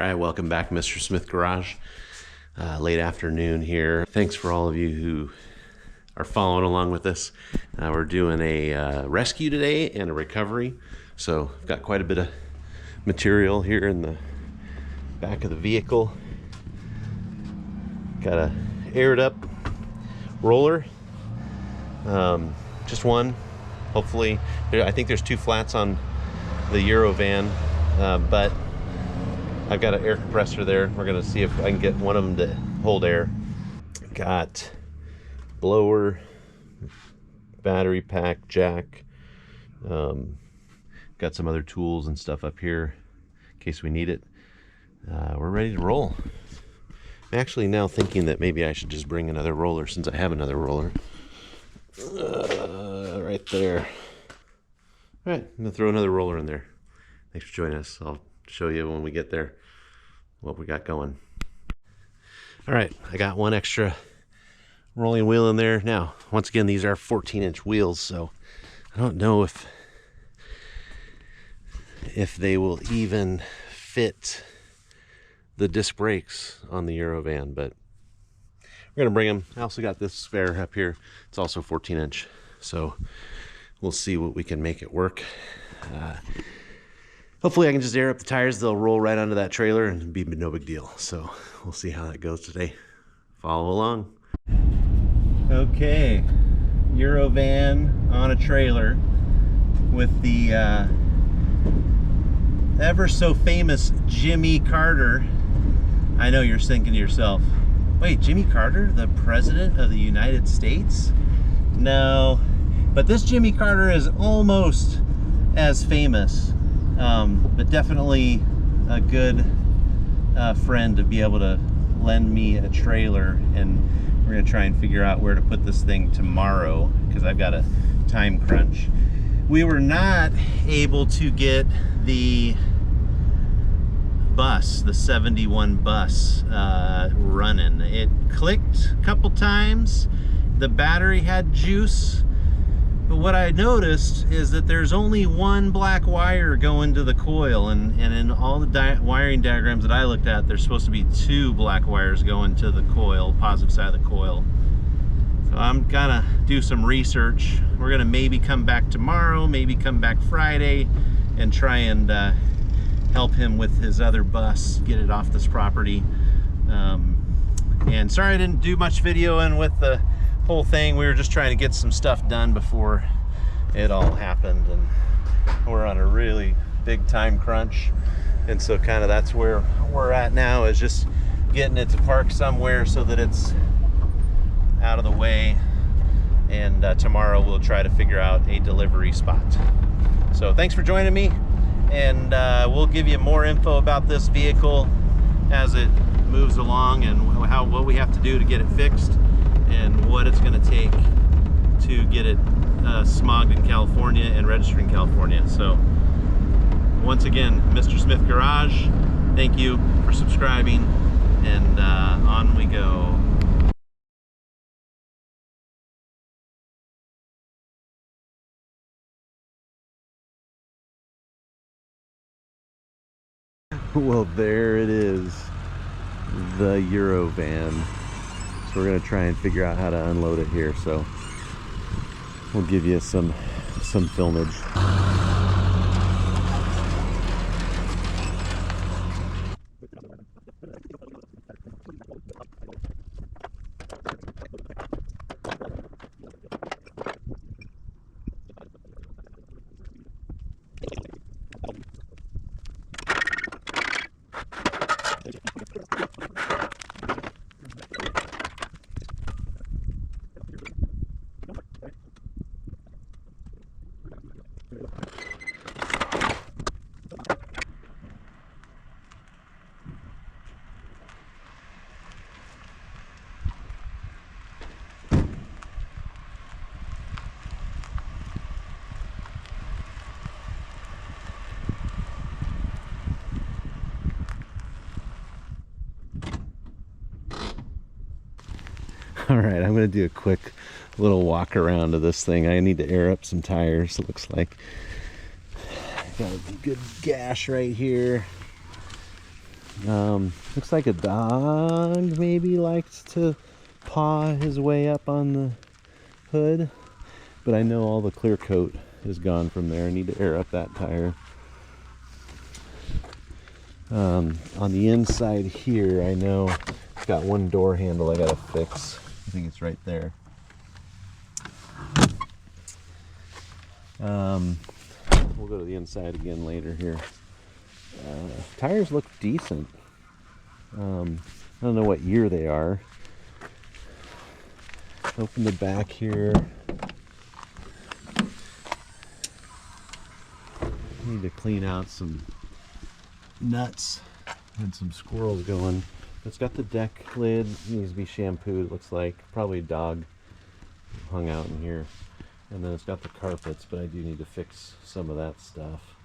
All right, welcome back, Mr. Smith Garage. Late afternoon here. Thanks for all of you who are following along with us. We're doing a rescue today and a recovery. So I've got quite a bit of material here in the back of the vehicle. Got a aired up roller, just one. Hopefully, I think there's two flats on the Eurovan, but I've got an air compressor there. We're gonna see if I can get one of them to hold air. Got blower, battery pack, jack. Got some other tools and stuff up here in case we need it. We're ready to roll. I'm actually now thinking that maybe I should just bring another roller since I have another roller. Right there. All right, I'm gonna throw another roller in there. Thanks for joining us. I'll show you when we get there what we got going. All right, I got one extra rolling wheel in there. Now, once again, these are 14-inch wheels, so I don't know if they will even fit the disc brakes on the Eurovan, but we're gonna bring them. I also got this spare up here. It's also 14-inch, so we'll see what we can make it work. Hopefully I can just air up the tires. They'll roll right onto that trailer and be no big deal. So we'll see how that goes today. Follow along. Okay, Eurovan on a trailer with the ever so famous Jimmy Carter. I know you're thinking to yourself, wait, Jimmy Carter, the President of the United States? No, but this Jimmy Carter is almost as famous. But definitely a good friend to be able to lend me a trailer, and we're gonna try and figure out where to put this thing tomorrow because I've got a time crunch. We were not able to get the bus, the 71 bus, running. It clicked a couple times. The battery had juice. But what I noticed is that there's only one black wire going to the coil, and in all the wiring diagrams that I looked at, there's supposed to be two black wires going to the coil, positive side of the coil. So I'm gonna do some research. We're gonna maybe come back tomorrow, maybe come back Friday, and try and help him with his other bus, get it off this property. And sorry I didn't do much videoing with the whole thing. We were just trying to get some stuff done before it all happened, and we're on a really big time crunch, and so kind of that's where we're at now, is just getting it to park somewhere so that it's out of the way, and tomorrow we'll try to figure out a delivery spot. So thanks for joining me, and we'll give you more info about this vehicle as it moves along, and what we have to do to get it fixed, and what it's going to take to get it smogged in California and registered in California. So once again, Mr. Smith Garage, thank you for subscribing, and on we go. Well, there it is, the Eurovan. So we're gonna try and figure out how to unload it here. So we'll give you some filmage. All right, I'm gonna do a quick little walk around of this thing. I need to air up some tires, it looks like. Got a good gash right here. Looks like a dog maybe likes to paw his way up on the hood, but I know all the clear coat is gone from there. I need to air up that tire. On the inside here, I know it's got one door handle I gotta fix. I think it's right there. We'll go to the inside again later here. Tires look decent. I don't know what year they are. Open the back here. Need to clean out some nuts and some squirrels going. It's got the deck lid, needs to be shampooed, it looks like. Probably a dog hung out in here. And then it's got the carpets, but I do need to fix some of that stuff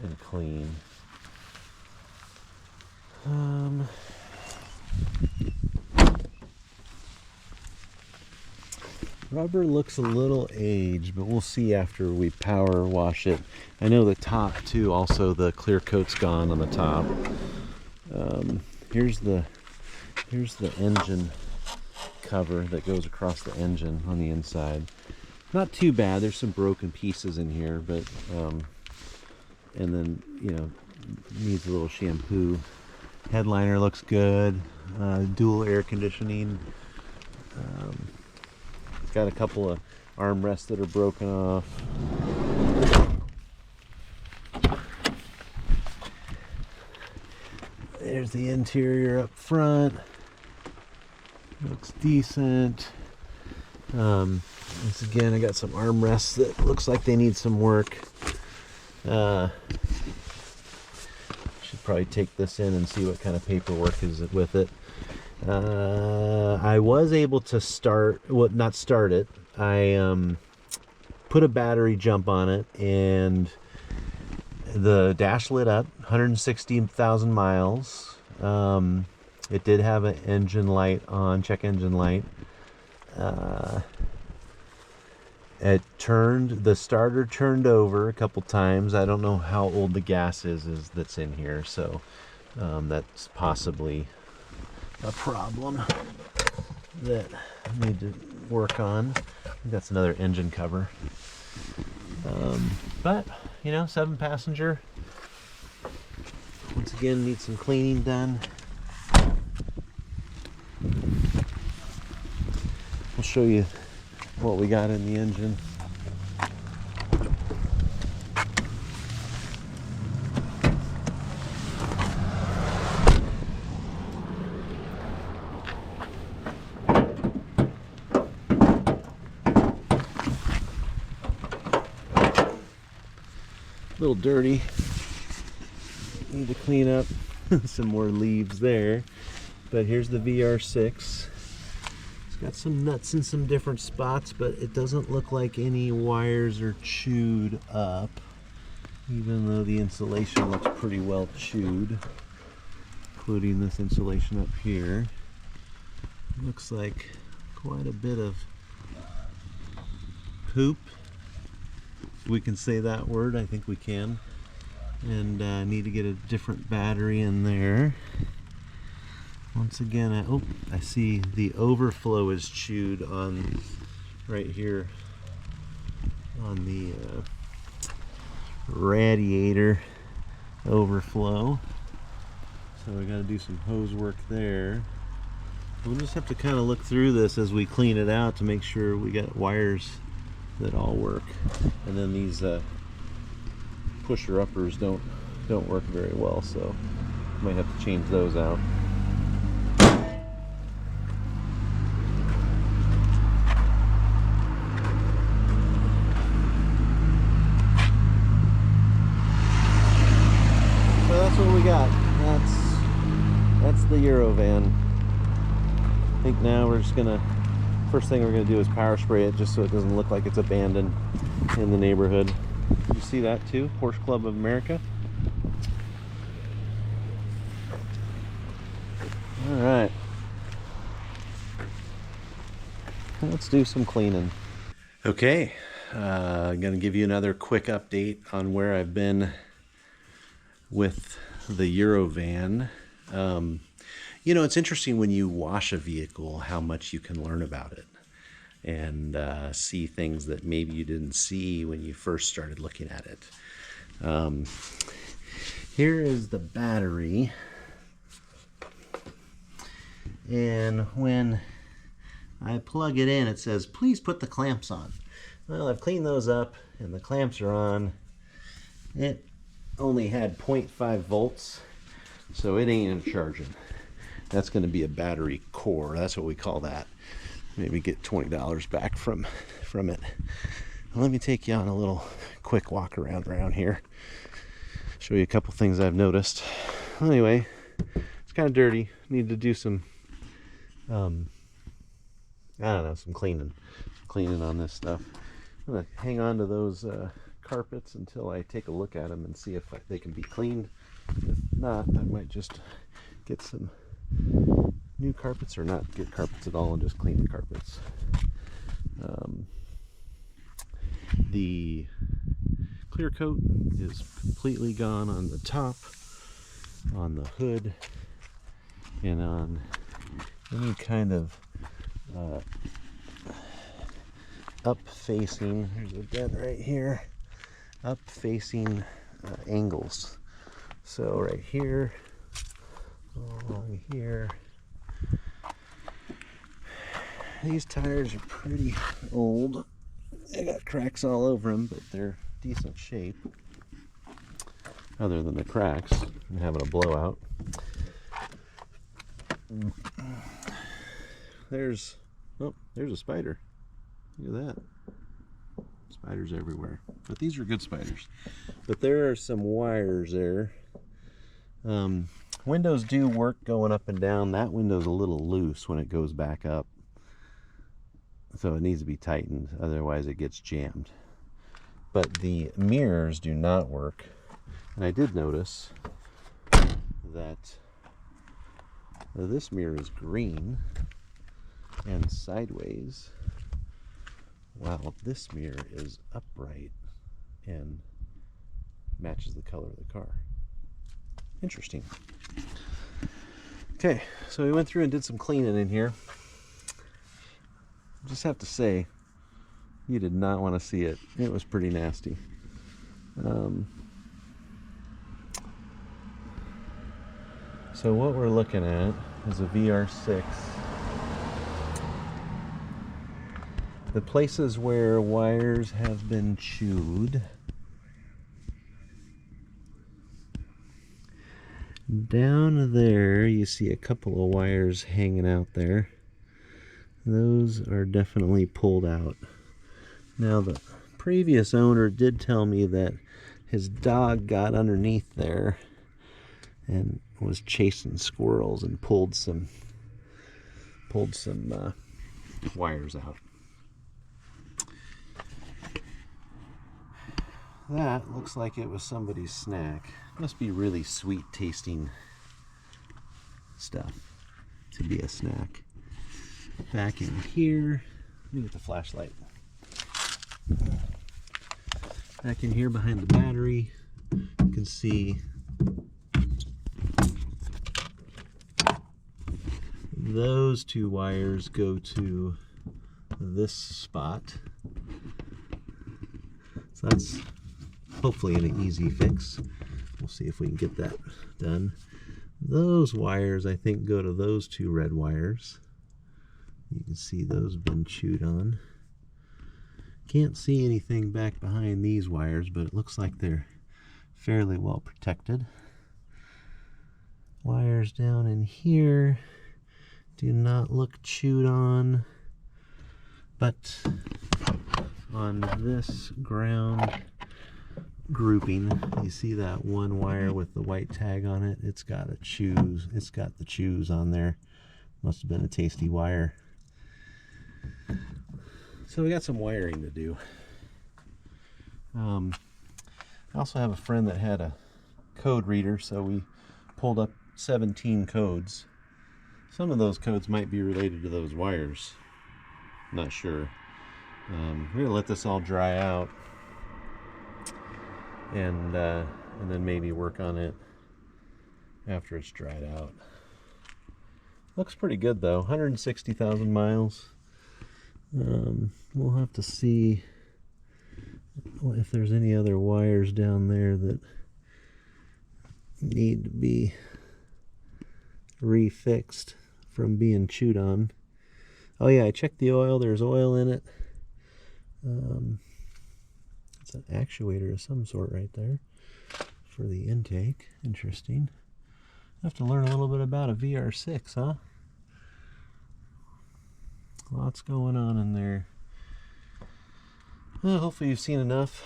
and clean. Rubber looks a little aged, but we'll see after we power wash it. I know the top too, also the clear coat's gone on the top. Here's the engine cover that goes across the engine on the inside. Not too bad. There's some broken pieces in here, but and then, you know, needs a little shampoo. Headliner looks good. Dual air conditioning. It's got a couple of armrests that are broken off. There's the interior up front. Looks decent. Once again, I got some armrests that looks like they need some work. Should probably take this in and see what kind of paperwork is with it. I was able to not start it. I put a battery jump on it, and the dash lit up. 160,000 miles. It did have an engine light on, check engine light. The starter turned over a couple times. I don't know how old the gas is that's in here, so that's possibly a problem that I need to work on. That's another engine cover. But, you know, 7-passenger. Once again, needs some cleaning done. I'll show you what we got in the engine. A little dirty. Need to clean up some more leaves there. But here's the VR6. Got some nuts in some different spots, but it doesn't look like any wires are chewed up, even though the insulation looks pretty well chewed, including this insulation up here. Looks like quite a bit of poop. We can say that word, I think we can. And need to get a different battery in there. Once again, I see the overflow is chewed on right here on the radiator overflow. So we got to do some hose work there. We'll just have to kind of look through this as we clean it out to make sure we got wires that all work. And then these pusher uppers don't work very well, so might have to change those out. That's what we got. That's the Eurovan. I think now we're just gonna, first thing we're gonna do is power spray it just so it doesn't look like it's abandoned in the neighborhood. You see that too? Porsche Club of America. All right. Let's do some cleaning. Okay, I'm gonna give you another quick update on where I've been with the Eurovan. You know, it's interesting when you wash a vehicle how much you can learn about it and see things that maybe you didn't see when you first started looking at it. Here is the battery, and when I plug it in, it says, please put the clamps on. Well, I've cleaned those up and the clamps are on. It only had 0.5 volts, so it ain't charging. That's going to be a battery core. That's what we call that. Maybe get $20 back from it. Well, let me take you on a little quick walk around here. Show you a couple things I've noticed. Anyway, it's kind of dirty. Need to do some, I don't know, some cleaning on this stuff. I'm gonna hang on to those carpets until I take a look at them and see if they can be cleaned. If not, I might just get some new carpets, or not get carpets at all and just clean the carpets. The clear coat is completely gone on the top, on the hood, and on any kind of up facing, there's a dent right here, up facing angles. So right here, along here. These tires are pretty old. They got cracks all over them, but they're decent shape. Other than the cracks and having a blowout. There's a spider. Look at that. Spiders everywhere. But these are good spiders. But there are some wires there. Windows do work going up and down. That window's a little loose when it goes back up, so it needs to be tightened, otherwise it gets jammed. But the mirrors do not work, and I did notice that this mirror is green and sideways, while this mirror is upright and matches the color of the car. Interesting. Okay, so we went through and did some cleaning in here. Just have to say, you did not want to see it. It was pretty nasty. So what we're looking at is a VR6. The places where wires have been chewed, down there you see a couple of wires hanging out there. Those are definitely pulled out. Now, the previous owner did tell me that his dog got underneath there and was chasing squirrels and pulled some wires out. That looks like it was somebody's snack. Must be really sweet tasting stuff to be a snack. Back in here, let me get the flashlight. Back in here behind the battery, you can see those two wires go to this spot. So that's hopefully an easy fix. We'll see if we can get that done. Those wires, I think, go to those two red wires. You can see those have been chewed on. Can't see anything back behind these wires, but it looks like they're fairly well protected. Wires down in here do not look chewed on, but on this ground grouping, you see that one wire with the white tag on it? It's got the chews on there. Must have been a tasty wire. So we got some wiring to do. I also have a friend that had a code reader, so we pulled up 17 codes. Some of those codes might be related to those wires. Not sure. We're gonna let this all dry out and then maybe work on it after it's dried out. Looks pretty good though, 160,000 miles. We'll have to see if there's any other wires down there that need to be refixed from being chewed on. Oh yeah, I checked the oil. There's oil in it. It's an actuator of some sort right there for the intake. Interesting. I have to learn a little bit about a VR6, huh? Lots going on in there. Well, hopefully you've seen enough.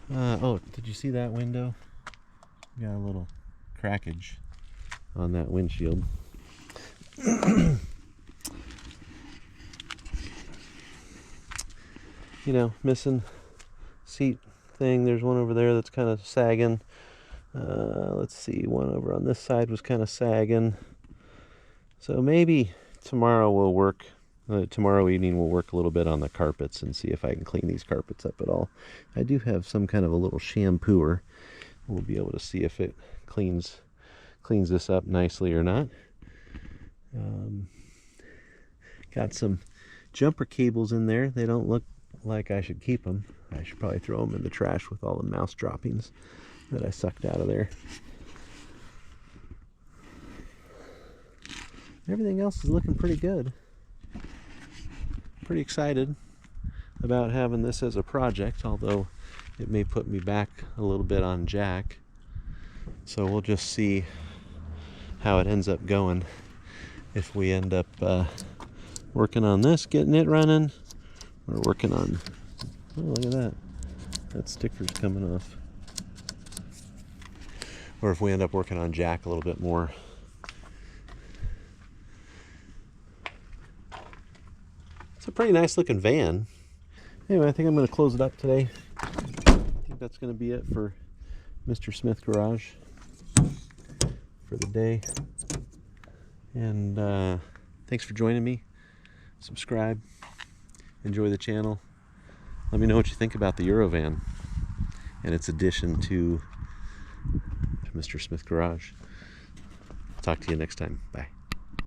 Oh, did you see that window? Got a little crackage on that windshield. You know, missing seat thing. There's one over there that's kind of sagging. Let's see, one over on this side was kind of sagging. So maybe tomorrow we'll work. Tomorrow evening we'll work a little bit on the carpets and see if I can clean these carpets up at all. I do have some kind of a little shampooer. We'll be able to see if it cleans this up nicely or not. Got some jumper cables in there. They don't look like I should keep them. I should probably throw them in the trash with all the mouse droppings that I sucked out of there. Everything else is looking pretty good. Pretty excited about having this as a project, although it may put me back a little bit on jack. So we'll just see how it ends up going. If we end up working on this, getting it running, or working on, oh, look at that. That sticker's coming off. Or if we end up working on jack a little bit more. It's a pretty nice looking van. Anyway, I think I'm going to close it up today. I think that's going to be it for Mr. Smith Garage for the day. And thanks for joining me. Subscribe. Enjoy the channel. Let me know what you think about the Eurovan and its addition to Mr. Smith Garage. Talk to you next time. Bye.